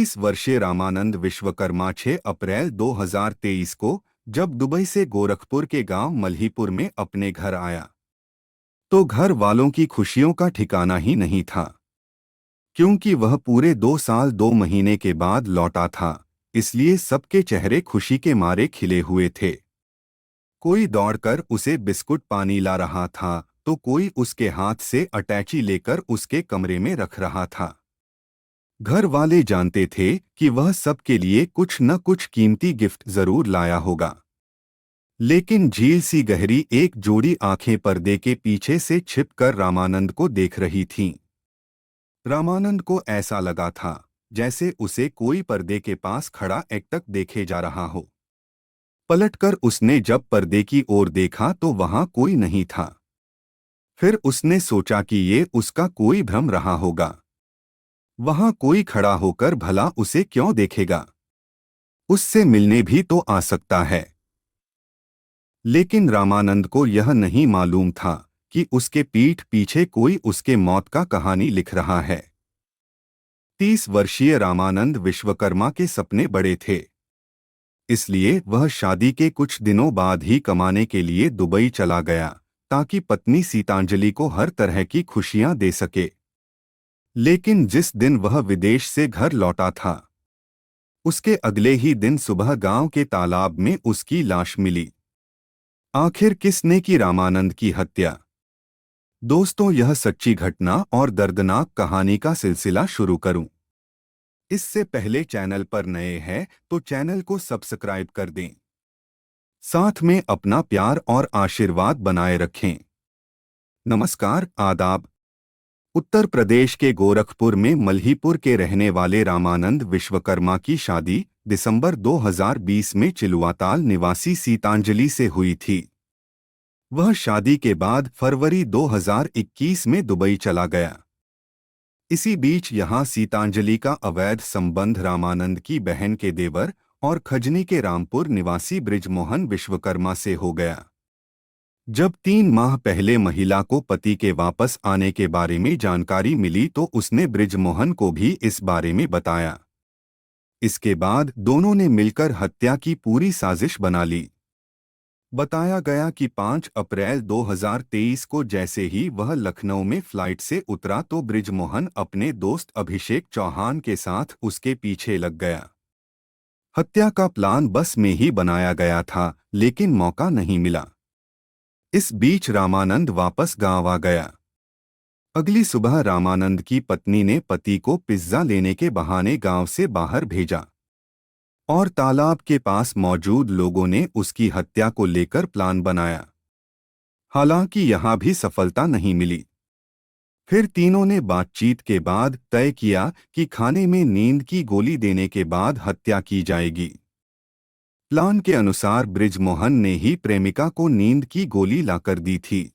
30 वर्षीय रामानंद विश्वकर्मा 6 अप्रैल 2023 को जब दुबई से गोरखपुर के गांव मल्हीपुर में अपने घर आया तो घर वालों की खुशियों का ठिकाना ही नहीं था, क्योंकि वह पूरे 2 साल 2 महीने के बाद लौटा था। इसलिए सबके चेहरे खुशी के मारे खिले हुए थे। कोई दौड़कर उसे बिस्कुट पानी ला रहा था तो कोई उसके हाथ से अटैची लेकर उसके कमरे में रख रहा था। घर वाले जानते थे कि वह सबके लिए कुछ न कुछ कीमती गिफ्ट जरूर लाया होगा, लेकिन झील सी गहरी एक जोड़ी आंखें पर्दे के पीछे से छिपकर रामानंद को देख रही थीं। रामानंद को ऐसा लगा था जैसे उसे कोई पर्दे के पास खड़ा एकटक देखे जा रहा हो। पलटकर उसने जब पर्दे की ओर देखा तो वहां कोई नहीं था। फिर उसने सोचा कि ये उसका कोई भ्रम रहा होगा। वहां कोई खड़ा होकर भला उसे क्यों देखेगा? उससे मिलने भी तो आ सकता है। लेकिन रामानंद को यह नहीं मालूम था कि उसके पीठ पीछे कोई उसके मौत का कहानी लिख रहा है। 30 वर्षीय रामानंद विश्वकर्मा के सपने बड़े थे, इसलिए वह शादी के कुछ दिनों बाद ही कमाने के लिए दुबई चला गया ताकि पत्नी सीतांजलि को हर तरह की खुशियां दे सके। लेकिन जिस दिन वह विदेश से घर लौटा था, उसके अगले ही दिन सुबह गांव के तालाब में उसकी लाश मिली। आखिर किसने की रामानंद की हत्या? दोस्तों, यह सच्ची घटना और दर्दनाक कहानी का सिलसिला शुरू करूं। इससे पहले चैनल पर नए हैं तो चैनल को सब्सक्राइब कर दें, साथ में अपना प्यार और आशीर्वाद बनाए रखें। नमस्कार, आदाब। उत्तर प्रदेश के गोरखपुर में मल्हीपुर के रहने वाले रामानंद विश्वकर्मा की शादी दिसंबर 2020 में चिलुआताल निवासी सीतांजलि से हुई थी। वह शादी के बाद फरवरी 2021 में दुबई चला गया। इसी बीच यहां सीतांजलि का अवैध संबंध रामानंद की बहन के देवर और खजनी के रामपुर निवासी बृजमोहन विश्वकर्मा से हो गया। जब 3 माह पहले महिला को पति के वापस आने के बारे में जानकारी मिली तो उसने बृजमोहन को भी इस बारे में बताया। इसके बाद दोनों ने मिलकर हत्या की पूरी साजिश बना ली। बताया गया कि 5 अप्रैल 2023 को जैसे ही वह लखनऊ में फ्लाइट से उतरा तो बृजमोहन अपने दोस्त अभिषेक चौहान के साथ उसके पीछे लग गया। हत्या का प्लान बस में ही बनाया गया था, लेकिन मौका नहीं मिला। इस बीच रामानंद वापस गांव आ गया। अगली सुबह रामानंद की पत्नी ने पति को पिज्जा लेने के बहाने गांव से बाहर भेजा और तालाब के पास मौजूद लोगों ने उसकी हत्या को लेकर प्लान बनाया। हालांकि यहां भी सफलता नहीं मिली। फिर तीनों ने बातचीत के बाद तय किया कि खाने में नींद की गोली देने के बाद हत्या की जाएगी। प्लान के अनुसार बृजमोहन ने ही प्रेमिका को नींद की गोली लाकर दी थी,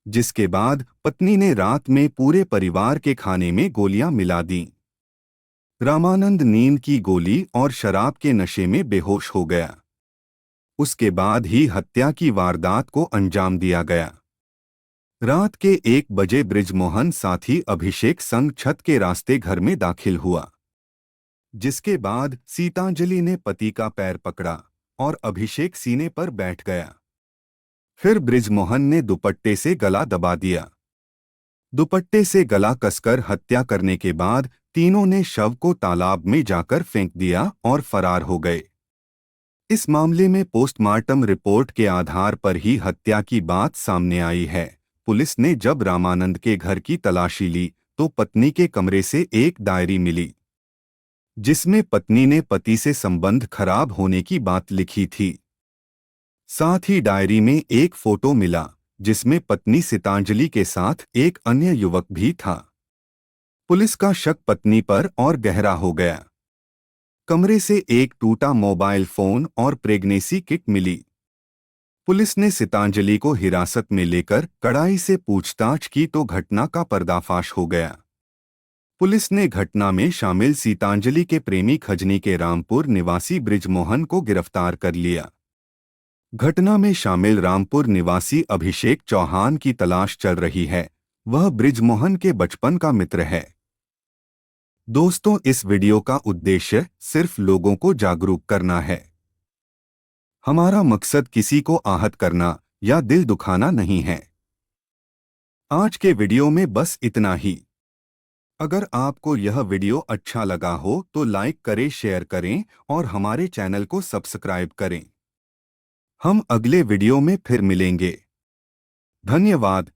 जिसके बाद पत्नी ने रात में पूरे परिवार के खाने में गोलियां मिला दीं। रामानंद नींद की गोली और शराब के नशे में बेहोश हो गया। उसके बाद ही हत्या की वारदात को अंजाम दिया गया। रात के 1 बजे बृजमोहन साथी अभिषेक संग छत के रास्ते घर में दाखिल हुआ, जिसके बाद सीतांजलि ने पति का पैर पकड़ा और अभिषेक सीने पर बैठ गया। फिर बृजमोहन ने दुपट्टे से गला दबा दिया। दुपट्टे से गला कसकर हत्या करने के बाद तीनों ने शव को तालाब में जाकर फेंक दिया और फरार हो गए। इस मामले में पोस्टमार्टम रिपोर्ट के आधार पर ही हत्या की बात सामने आई है। पुलिस ने जब रामानंद के घर की तलाशी ली तो पत्नी के कमरे से एक डायरी मिली, जिसमें पत्नी ने पति से संबंध खराब होने की बात लिखी थी। साथ ही डायरी में एक फोटो मिला जिसमें पत्नी सीतांजलि के साथ एक अन्य युवक भी था। पुलिस का शक पत्नी पर और गहरा हो गया। कमरे से एक टूटा मोबाइल फोन और प्रेगनेंसी किट मिली। पुलिस ने सीतांजलि को हिरासत में लेकर कड़ाई से पूछताछ की तो घटना का पर्दाफाश हो गया। पुलिस ने घटना में शामिल सीतांजलि के प्रेमी खजनी के रामपुर निवासी बृजमोहन को गिरफ्तार कर लिया। घटना में शामिल रामपुर निवासी अभिषेक चौहान की तलाश चल रही है। वह बृजमोहन के बचपन का मित्र है। दोस्तों, इस वीडियो का उद्देश्य सिर्फ लोगों को जागरूक करना है। हमारा मकसद किसी को आहत करना या दिल दुखाना नहीं है। आज के वीडियो में बस इतना ही। अगर आपको यह वीडियो अच्छा लगा हो तो लाइक करें, शेयर करें और हमारे चैनल को सब्सक्राइब करें। हम अगले वीडियो में फिर मिलेंगे। धन्यवाद।